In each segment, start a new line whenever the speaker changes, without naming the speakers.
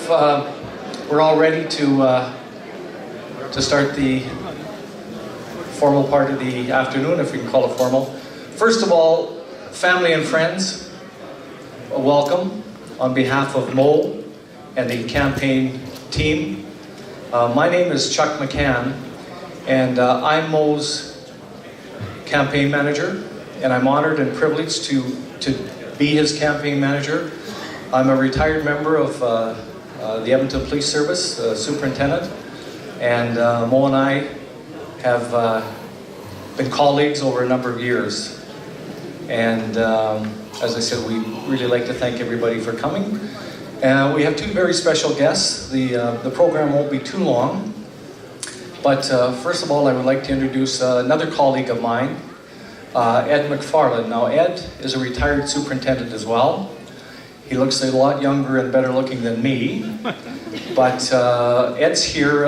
if we're all ready to start the formal part of the afternoon, if we can call it formal. First of all, family and friends, welcome on behalf of Mo and the Compain team. My name is Chuck McCann, and I'm Mo's campaign manager, and I'm honored and privileged to be his campaign manager. I'm a retired member of the Edmonton Police Service, superintendent, and Mo and I have been colleagues over a number of years. And as I said, we really like to thank everybody for coming. We have two very special guests. The program won't be too long, but first of all, I would like to introduce another colleague of mine, Ed McFarland. Now, Ed is a retired superintendent as well. He looks a lot younger and better looking than me, but Ed's here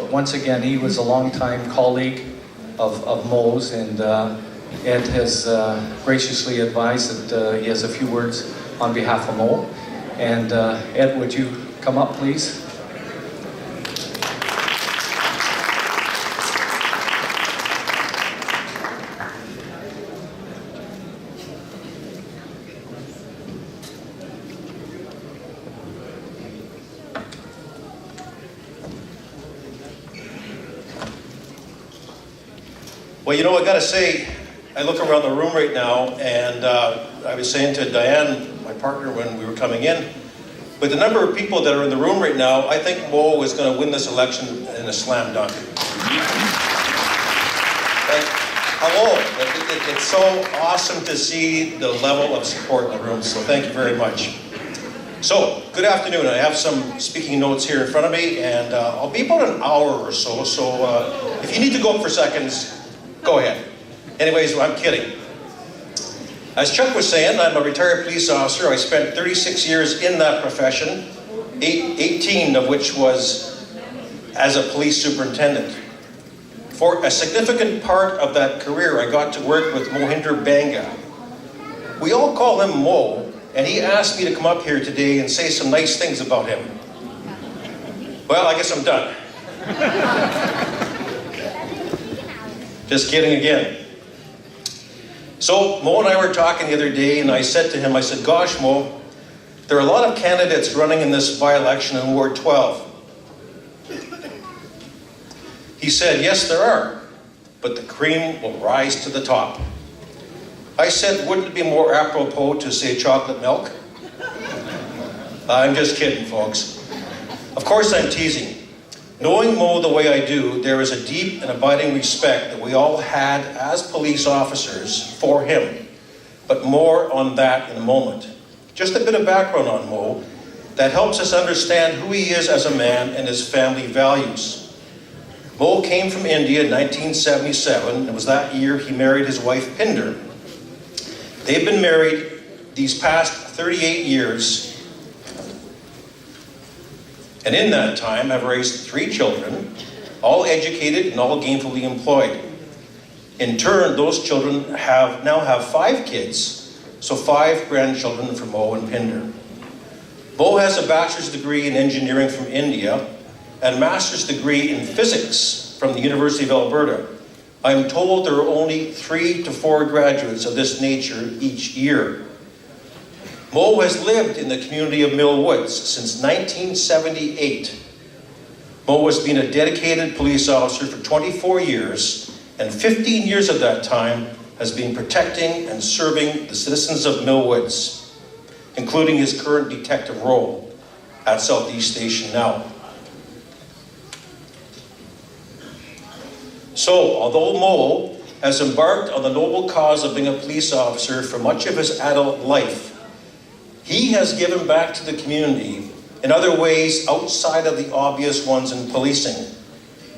once again. He was a longtime colleague of Mo's, and Ed has graciously advised that he has a few words on behalf of Mo. And Ed, would you come up, please?
Well, you know, I gotta say, I look around the room right now, and I was saying to Diane, my partner, when we were coming in, with the number of people that are in the room right now, I think Mo is going to win this election in a slam dunk. Like, hello, it's so awesome to see the level of support in the room, so thank you very much. So, good afternoon. I have some speaking notes here in front of me, and I'll be about an hour or so, if you need to go up for seconds, go ahead. Anyways, I'm kidding. As Chuck was saying, I'm a retired police officer. I spent 36 years in that profession, 18 of which was as a police superintendent. For a significant part of that career, I got to work with Banga. We all call him Mo, and he asked me to come up here today and say some nice things about him. Well, I guess I'm done. Just kidding again. So, Mo and I were talking the other day, and I said to him, I said, gosh, Mo, there are a lot of candidates running in this by-election in Ward 12. He said, yes, there are, but the cream will rise to the top. I said, wouldn't it be more apropos to say chocolate milk? I'm just kidding, folks. Of course I'm teasing. Knowing Mo the way I do, there is a deep and abiding respect that we all had as police officers for him. But more on that in a moment. Just a bit of background on Mo that helps us understand who he is as a man and his family values. Mo came from India in 1977, and it was that year he married his wife Pinder. They've been married these past 38 years, and in that time, I've raised 3 children, all educated and all gainfully employed. In turn, those children now have 5 kids, so 5 grandchildren for Mo and Pinder. Mo has a bachelor's degree in engineering from India and a master's degree in physics from the University of Alberta. I'm told there are only 3 to 4 graduates of this nature each year. Mo has lived in the community of Mill Woods since 1978. Mo has been a dedicated police officer for 24 years, and 15 years of that time has been protecting and serving the citizens of Mill Woods, including his current detective role at Southeast Station now. So, although Mo has embarked on the noble cause of being a police officer for much of his adult life, he has given back to the community in other ways outside of the obvious ones in policing.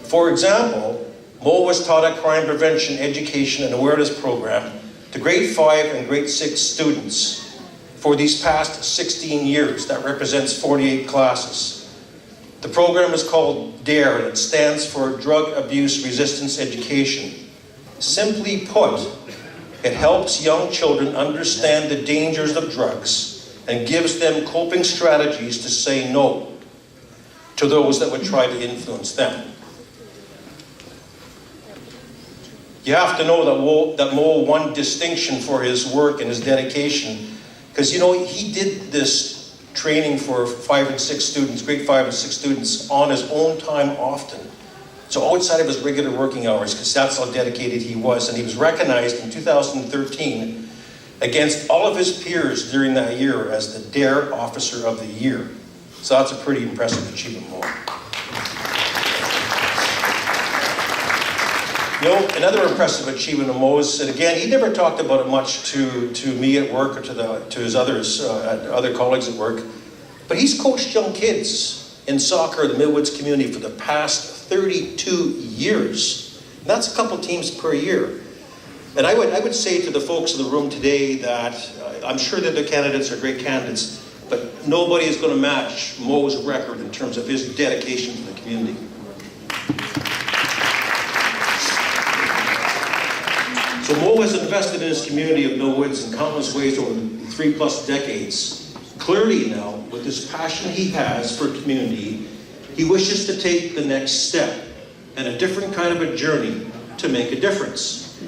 For example, Mo was taught a crime prevention, education, and awareness program to grade 5 and grade 6 students for these past 16 years. That represents 48 classes. The program is called DARE, and it stands for Drug Abuse Resistance Education. Simply put, it helps young children understand the dangers of drugs and gives them coping strategies to say no. to those that would try to influence them. You have to know that Mo won distinction for his work and his dedication, because you know, he did this training for 5 and 6 students, grade 5 and 6 students, on his own time often. So outside of his regular working hours, because that's how dedicated he was. And he was recognized in 2013 against all of his peers during that year as the DARE Officer of the Year. So that's a pretty impressive achievement, Mo. You know, another impressive achievement of Mo's, and again, he never talked about it much to me at work or to his other colleagues at work, but he's coached young kids in soccer in the Midwoods community for the past 32 years. And that's a couple teams per year. And I would say to the folks in the room today that I'm sure that the candidates are great candidates, but nobody is going to match Mo's record in terms of his dedication to the community. So Mo has invested in his community of Millwoods in countless ways over 3+ decades. Clearly now, with this passion he has for community, he wishes to take the next step and a different kind of a journey to make a difference.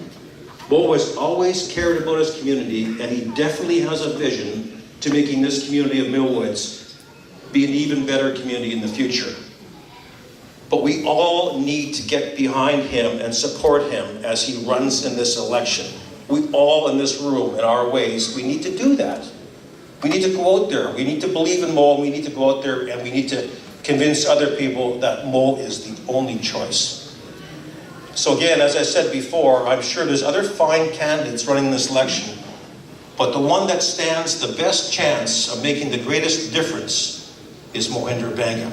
Mo has always cared about his community, and he definitely has a vision to making this community of Millwoods be an even better community in the future. But we all need to get behind him and support him as he runs in this election. We all in this room, in our ways, we need to do that. We need to go out there. We need to believe in Mo. We need to go out there and we need to convince other people that Mo is the only choice. So again, as I said before, I'm sure there's other fine candidates running this election, but the one that stands the best chance of making the greatest difference is Mohinder Banga.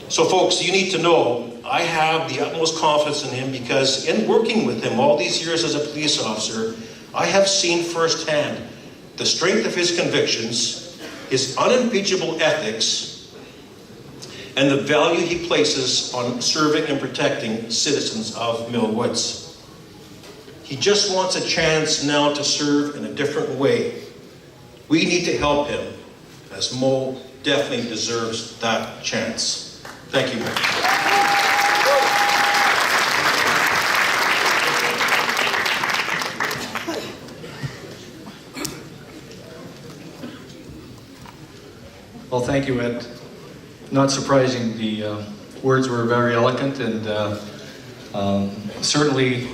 So folks, you need to know, I have the utmost confidence in him because in working with him all these years as a police officer, I have seen firsthand the strength of his convictions, his unimpeachable ethics, and the value he places on serving and protecting citizens of Millwoods. He just wants a chance now to serve in a different way. We need to help him, as Mo definitely deserves that chance. Thank you.
Well, thank you, Ed. Not surprising, the words were very eloquent and certainly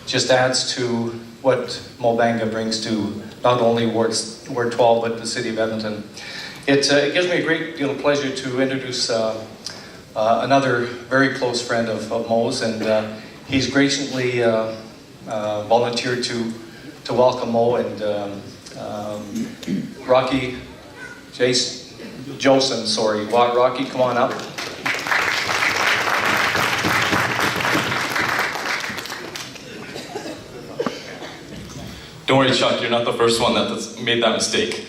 just adds to what Mo Banga brings to not only Ward 12, but the city of Edmonton. It gives me a great deal of pleasure to introduce another very close friend of Mo's, and he's graciously volunteered to welcome Mo, and Rocky Josen, sorry. Rocky, come on up.
Don't worry, Chuck, you're not the first one that's made that mistake.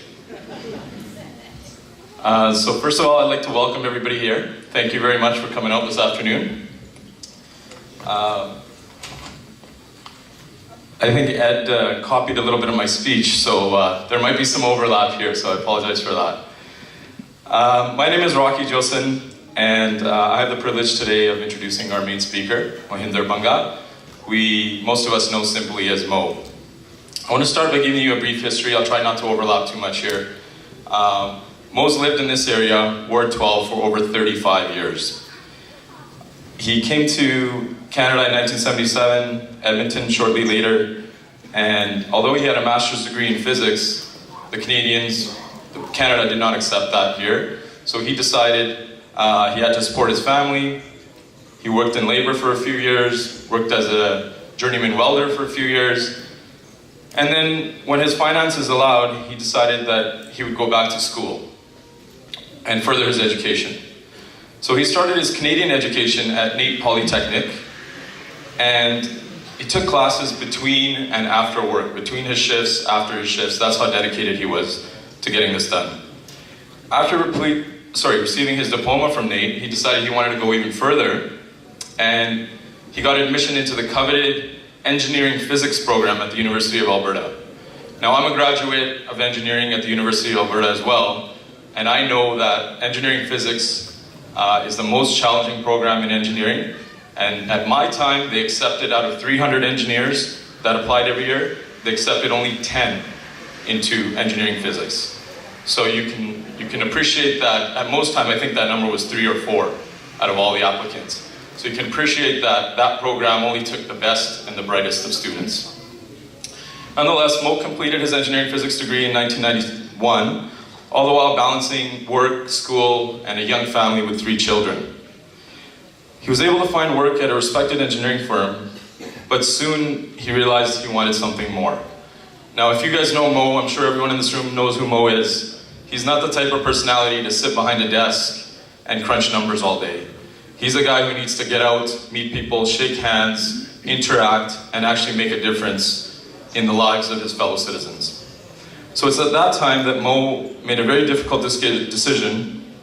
So first of all, I'd like to welcome everybody here. Thank you very much for coming out this afternoon. I think Ed copied a little bit of my speech, so there might be some overlap here, so I apologize for that. My name is Rocky Josen, and I have the privilege today of introducing our main speaker, Mohinder Banga, who most of us know simply as Mo. I want to start by giving you a brief history. I'll try not to overlap too much here. Mo's lived in this area, Ward 12, for over 35 years. He came to Canada in 1977, Edmonton shortly later, and although he had a master's degree in physics, Canada did not accept that here. So he decided he had to support his family. He worked in labor for a few years, worked as a journeyman welder for a few years, and then when his finances allowed, he decided that he would go back to school and further his education. So he started his Canadian education at NAIT Polytechnic, and he took classes between and after work, between his shifts, after his shifts. That's how dedicated he was to getting this done. After receiving his diploma from NAIT, he decided he wanted to go even further, and he got admission into the coveted engineering physics program at the University of Alberta. Now, I'm a graduate of engineering at the University of Alberta as well, and I know that engineering physics is the most challenging program in engineering. And at my time, they accepted out of 300 engineers that applied every year, they accepted only 10 into engineering physics. So you can appreciate that at most time, I think that number was 3 or 4 out of all the applicants. So you can appreciate that that program only took the best and the brightest of students. Nonetheless, Mo completed his engineering physics degree in 1991, all the while balancing work, school, and a young family with 3 children. He was able to find work at a respected engineering firm, but soon he realized he wanted something more. Now, if you guys know Mo, I'm sure everyone in this room knows who Mo is. He's not the type of personality to sit behind a desk and crunch numbers all day. He's a guy who needs to get out, meet people, shake hands, interact, and actually make a difference in the lives of his fellow citizens. So it's at that time that Mo made a very difficult decision.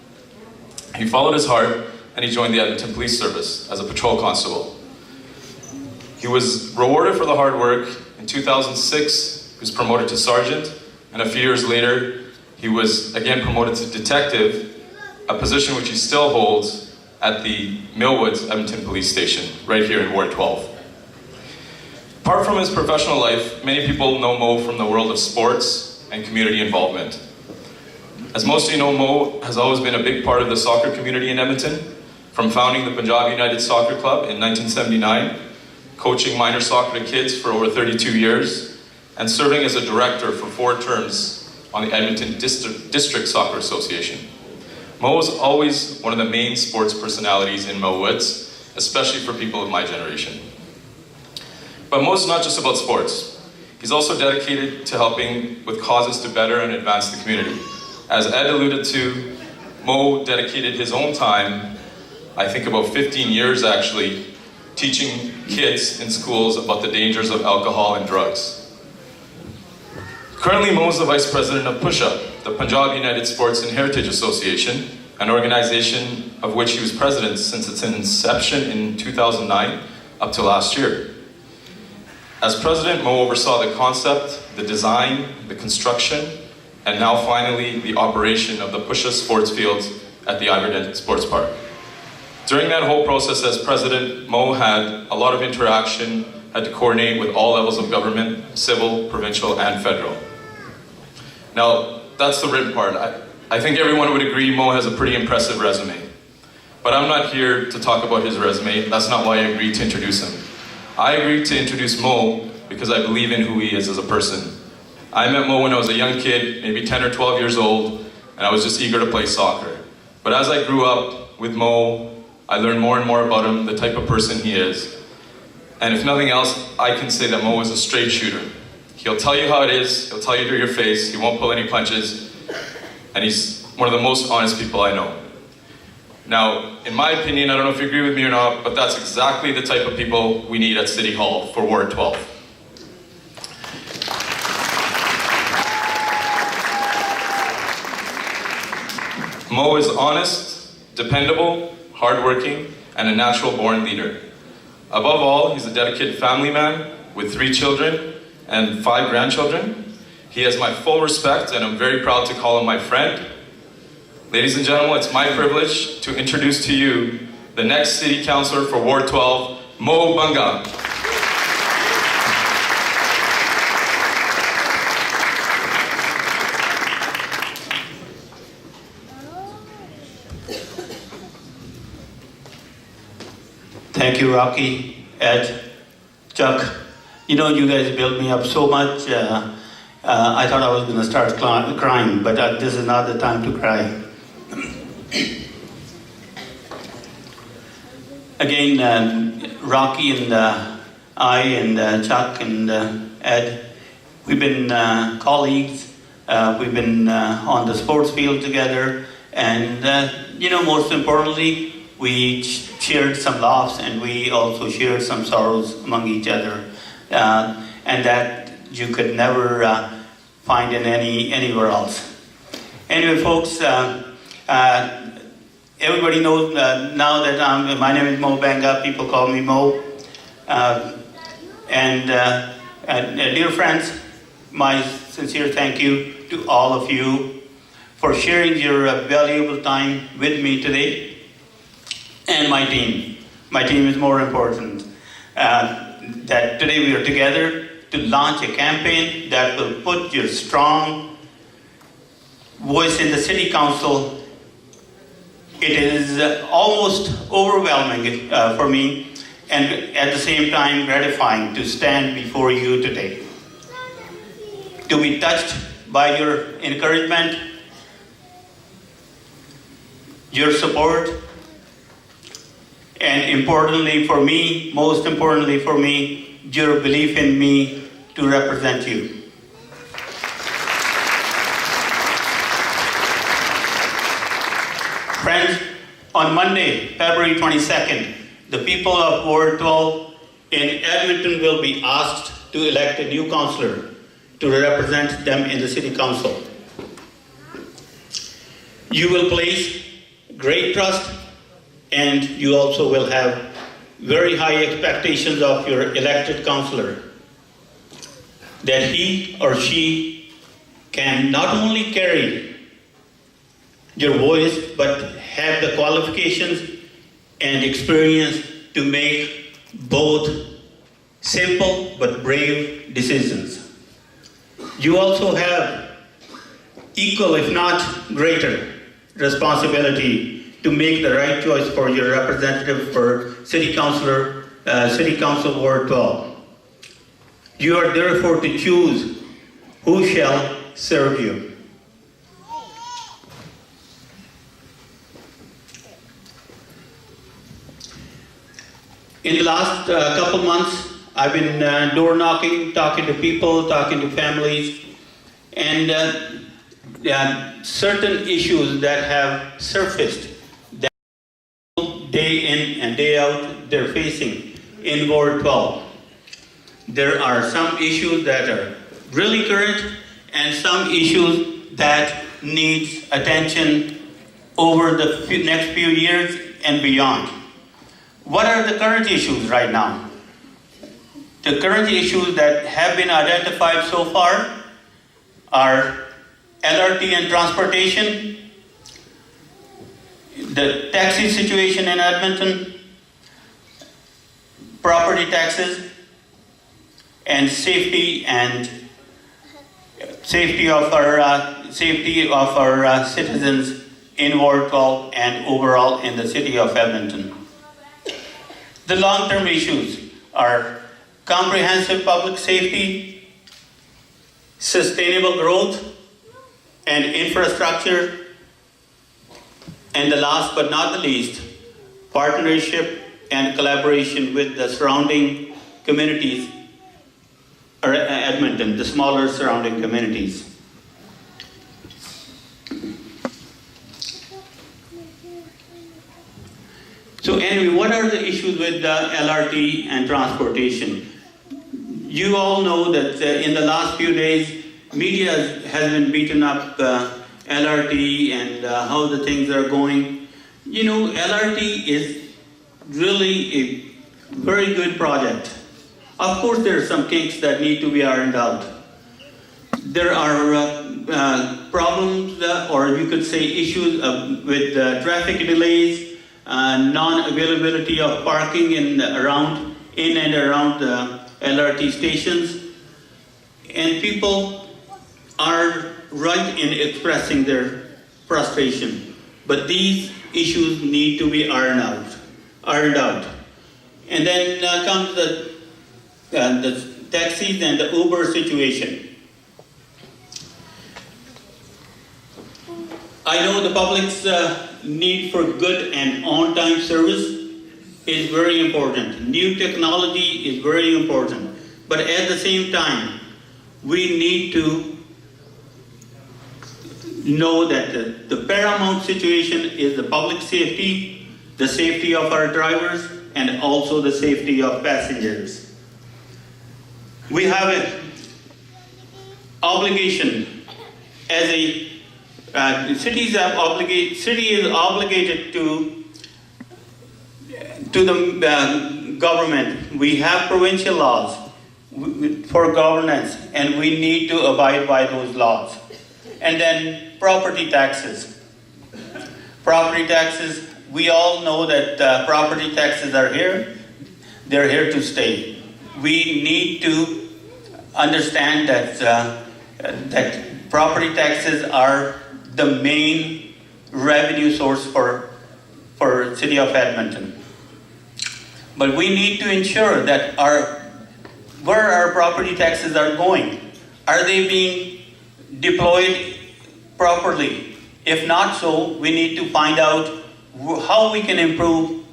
He followed his heart and he joined the Edmonton Police Service as a patrol constable. He was rewarded for the hard work. In 2006, he was promoted to sergeant, and a few years later, he was again promoted to detective, a position which he still holds at the Millwoods Edmonton Police Station, right here in Ward 12. Apart from his professional life, many people know Mo from the world of sports and community involvement. As most of you know, Mo has always been a big part of the soccer community in Edmonton, from founding the Punjab United Soccer Club in 1979, coaching minor soccer to kids for over 32 years, and serving as a director for 4 terms on the Edmonton District Soccer Association. Mo was always one of the main sports personalities in Millwoods, especially for people of my generation. But Mo's not just about sports. He's also dedicated to helping with causes to better and advance the community. As Ed alluded to, Mo dedicated his own time, I think about 15 years actually, teaching kids in schools about the dangers of alcohol and drugs. Currently, Mo is the Vice President of PUSHUP, the Punjab United Sports and Heritage Association, an organization of which he was president since its inception in 2009 up to last year. As president, Mo oversaw the concept, the design, the construction, and now finally the operation of the PUSHUP sports fields at the Iverdon Sports Park. During that whole process as president, Mo had a lot of interaction, had to coordinate with all levels of government, civil, provincial, and federal. Now, that's the written part. I think everyone would agree Mo has a pretty impressive resume. But I'm not here to talk about his resume. That's not why I agreed to introduce him. I agreed to introduce Mo because I believe in who he is as a person. I met Mo when I was a young kid, maybe 10 or 12 years old, and I was just eager to play soccer. But as I grew up with Mo, I learned more and more about him, the type of person he is. And if nothing else, I can say that Mo is a straight shooter. He'll tell you how it is, he'll tell you to your face, he won't pull any punches, and he's one of the most honest people I know. Now, in my opinion, I don't know if you agree with me or not, but that's exactly the type of people we need at City Hall for Ward 12. Mo is honest, dependable, hardworking, and a natural-born leader. Above all, he's a dedicated family man with 3 children and 5 grandchildren. He has my full respect, and I'm very proud to call him my friend. Ladies and gentlemen, it's my privilege to introduce to you the next City Councillor for Ward 12, Mo Banga.
Thank you, Rocky, Ed, Chuck. You know, you guys built me up so much. I thought I was going to start crying, but this is not the time to cry. Again, Rocky and I and Chuck and Ed, we've been colleagues. We've been on the sports field together, and you know, most importantly, we shared some laughs and we also shared some sorrows among each other, and that you could never find in anywhere else. Anyway, folks, everybody knows now that my name is Mo Banga. People call me Mo. Dear friends, my sincere thank you to all of you for sharing your valuable time with me today, and my team. My team is more important. That today we are together to launch a campaign that will put your strong voice in the City Council. It is almost overwhelming for me, and at the same time gratifying to stand before you today. To be touched by your encouragement, your support, and importantly for me, most importantly for me, your belief in me to represent you. Friends, on Monday, February 22nd, the people of Ward 12 in Edmonton will be asked to elect a new councillor to represent them in the City Council. You will place great trust, and you also will have very high expectations of your elected councillor, that he or she can not only carry your voice, but have the qualifications and experience to make both simple but brave decisions. You also have equal, if not greater, responsibility to make the right choice for your representative for City Council Ward 12. You are therefore to choose who shall serve you. In the last couple months, I've been door knocking, talking to people, talking to families, and certain issues that have surfaced that day in and day out they're facing in Ward 12. There are some issues that are really current and some issues that need attention over the next few years and beyond. What are the current issues right now? The current issues that have been identified so far are LRT and transportation, the taxi situation in Edmonton, property taxes, and safety of our citizens in Ward 12 and overall in the city of Edmonton. The long-term issues are comprehensive public safety, sustainable growth, and infrastructure, and the last but not the least, partnership and collaboration with the surrounding communities, or Edmonton, the smaller surrounding communities. So anyway, what are the issues with LRT and transportation? You all know that in the last few days, media has been beaten up LRT and how the things are going. You know, LRT is really a very good project. Of course, there are some kinks that need to be ironed out. There are problems, or you could say issues with traffic delays, non-availability of parking in and around LRT stations, and people are right in expressing their frustration. But these issues need to be ironed out. And then comes the taxis and the Uber situation. I know the public's need for good and on-time service is very important. New technology is very important. But at the same time, we need to know that the paramount situation is the public safety, the safety of our drivers, and also the safety of passengers. We have an obligation as a city is obligated to the government. We have provincial laws for governance, and we need to abide by those laws. And then property taxes. Property taxes, we all know that property taxes are here. They're here to stay. We need to understand that property taxes are the main revenue source for City of Edmonton. But we need to ensure that where our property taxes are going, are they being deployed properly? If not so, we need to find out how we can improve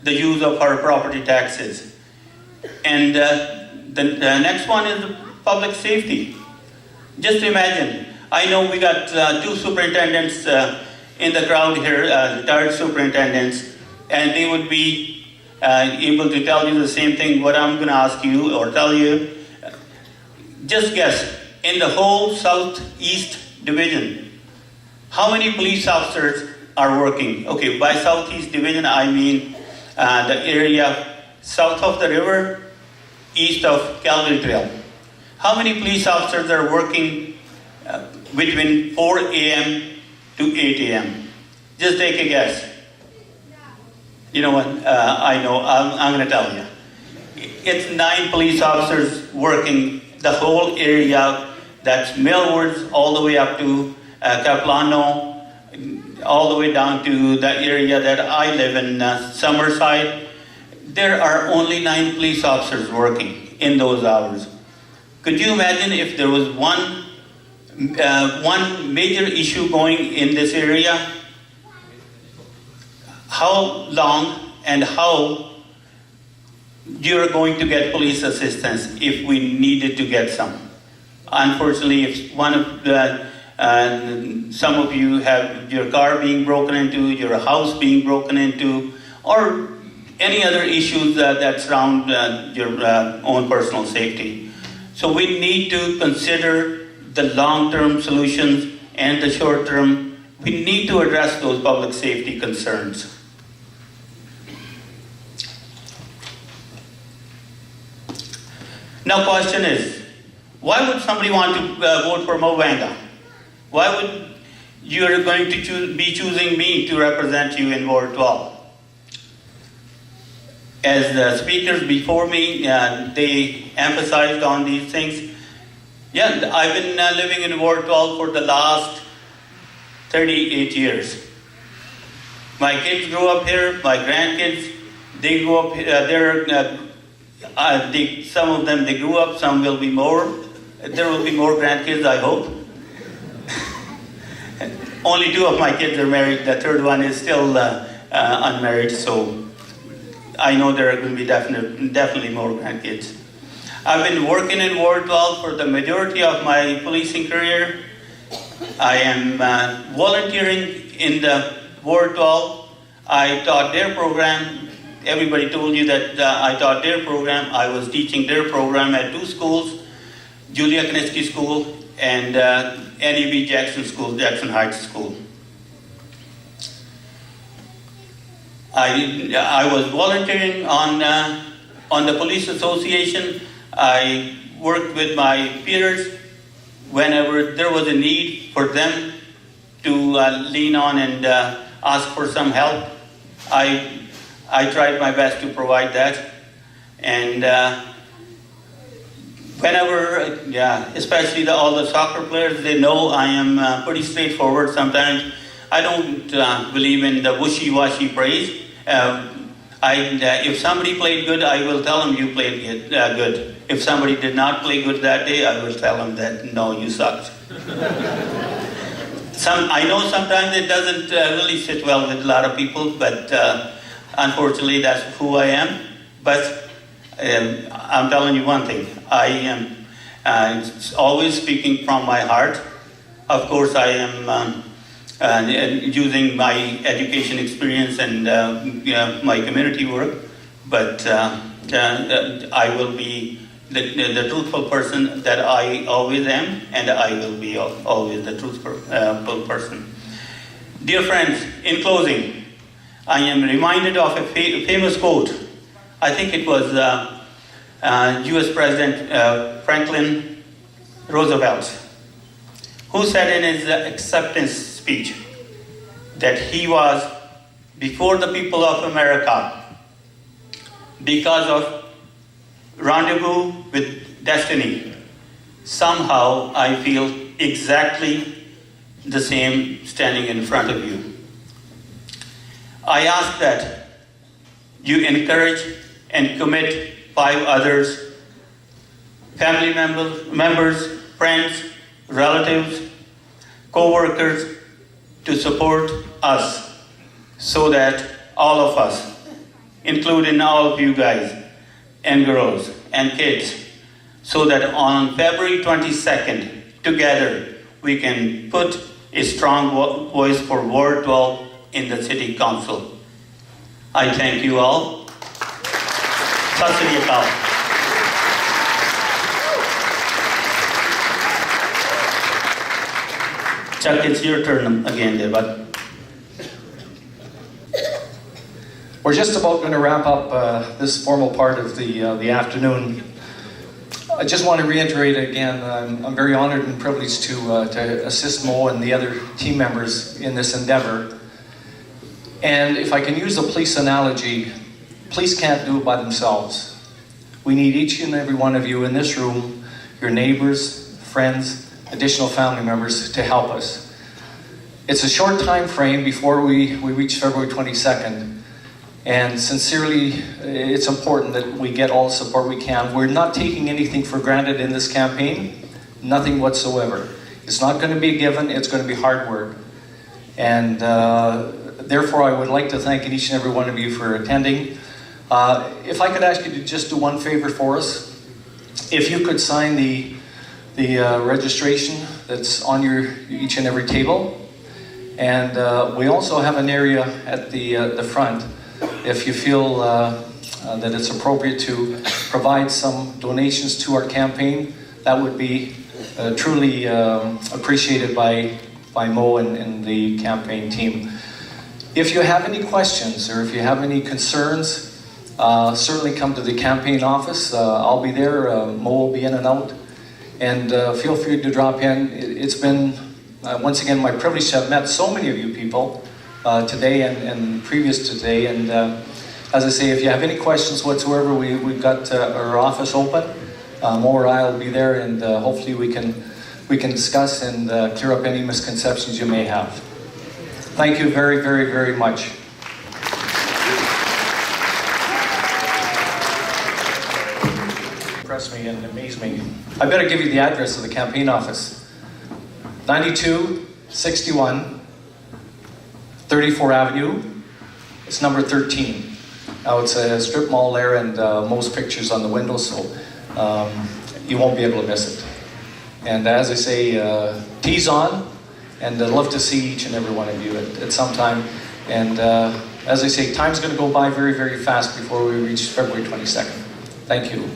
the use of our property taxes. And the next one is public safety. Just imagine, I know we got two superintendents in the crowd here, retired superintendents, and they would be able to tell you the same thing what I'm going to ask you or tell you. Just guess, in the whole Southeast Division, how many police officers are working? Okay, by Southeast Division, I mean the area south of the river, east of Calvary Trail. How many police officers are working between 4 a.m. to 8 a.m.? Just take a guess. You know what? I know. I'm going to tell you. It's 9 police officers working the whole area. That's Millwards all the way up to Caplano, all the way down to the area that I live in, Summerside. There are only 9 police officers working in those hours. Could you imagine if there was one major issue going in this area? How long and how you're going to get police assistance if we needed to get some? Unfortunately, if one of the some of you have your car being broken into, your house being broken into, or any other issues that surround your own personal safety. So we need to consider the long-term solutions and the short-term. We need to address those public safety concerns. Now, question is, why would somebody want to vote for Banga? Why would you are going to be choosing me to represent you in Ward 12? As the speakers before me, they emphasized on these things. Yeah, I've been living in Ward 12 for the last 38 years. My kids grew up here, my grandkids, they grew up here. Some of them, they grew up, some will be more. There will be more grandkids, I hope. Only 2 of my kids are married. The third one is still unmarried, so I know there are going to be definitely more grandkids. I've been working in Ward 12 for the majority of my policing career. I am volunteering in the Ward 12. I taught their program. Everybody told you that I taught their program. I was teaching their program at 2 schools, Julia Knitzky School and NEB Jackson School, Jackson Heights School. I was volunteering on the police association. I worked with my peers whenever there was a need for them to lean on and ask for some help. I tried my best to provide that. And whenever, especially all the soccer players, they know I am pretty straightforward sometimes. I don't believe in the wishy-washy praise. If somebody played good, I will tell them you played good. If somebody did not play good that day, I will tell them that, no, you sucked. I know sometimes it doesn't really sit well with a lot of people, but unfortunately that's who I am. But I'm telling you one thing, I am always speaking from my heart. Of course, I am using my education experience and my community work, but I will be the truthful person that I always am, and I will be always the truthful person. Dear friends, in closing, I am reminded of a famous quote. I think it was US President Franklin Roosevelt, who said in his acceptance speech that he was before the people of America because of rendezvous with destiny. Somehow I feel exactly the same standing in front of you. I ask that you encourage and commit 5 others, family members, friends, relatives, co-workers, to support us so that all of us, including all of you guys and girls and kids, so that on February 22nd, together, we can put a strong voice for Ward 12 in the City Council. I thank you all. Sat Sri Akal. Chuck, it's your turn again there, bud.
We're just about going to wrap up this formal part of the afternoon. I just want to reiterate again, I'm very honored and privileged to assist Mo and the other team members in this endeavor. And if I can use a police analogy, police can't do it by themselves. We need each and every one of you in this room, your neighbors, friends, additional family members to help us. It's a short time frame before we reach February 22nd. And sincerely, it's important that we get all the support we can. We're not taking anything for granted in this campaign, nothing whatsoever. It's not going to be a given, it's going to be hard work. And therefore, I would like to thank each and every one of you for attending. If I could ask you to just do one favor for us. If you could sign the registration that's on each and every table. And we also have an area at the front. If you feel that it's appropriate to provide some donations to our campaign, that would be truly appreciated by Mo and the campaign team. If you have any questions or if you have any concerns, certainly come to the campaign office. I'll be there, Mo will be in and out. And feel free to drop in. It's been, once again, my privilege to have met so many of you people today and previous to today. And as I say, if you have any questions whatsoever, we've got our office open. Mo or I will be there, and hopefully we can discuss and clear up any misconceptions you may have. Thank you very, very, very much. Impress me and amaze me. I better give you the address of the campaign office. 9261 34 Avenue. It's number 13. Now it's a strip mall there, and most pictures on the windows, so you won't be able to miss it. And as I say, tease on, and I'd love to see each and every one of you at some time. And as I say, time's going to go by very, very fast before we reach February 22nd. Thank you.